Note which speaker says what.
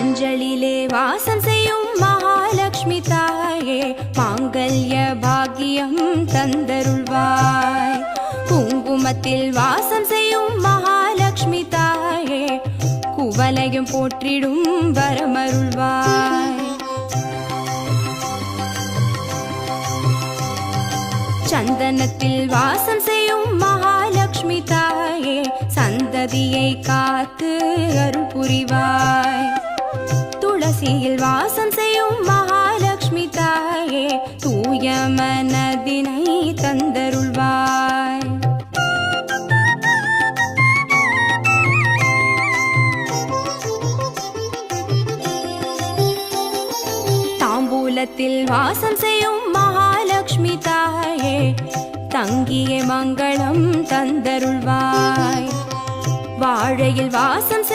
Speaker 1: மஞ்சளிலே வாசம் செய்யும் மகாலட்சுமி தாயே மாங்கல்ய பாக்கியம் தந்தருள்வாய். குங்குமத்தில் வாசம் செய்யும் மகாலட்சுமி தாயே குவலையும் போற்றிடும் வரமருள்வாய். சந்தனத்தில் வாசம் செய்யும் மகாலட்சுமி தாயே சந்ததியை காத்து அருள் புரிவாய். துளசியில் வாசம் செய்யும் மகாலட்சுமி தாயே தூய மனதினை தந்தருள்வாய். தாம்பூலத்தில் வாசம் செய்யும் மகாலட்சுமி தாயே தங்கிய மங்களம் தந்தருள்வாய். வாழையில் வாசம்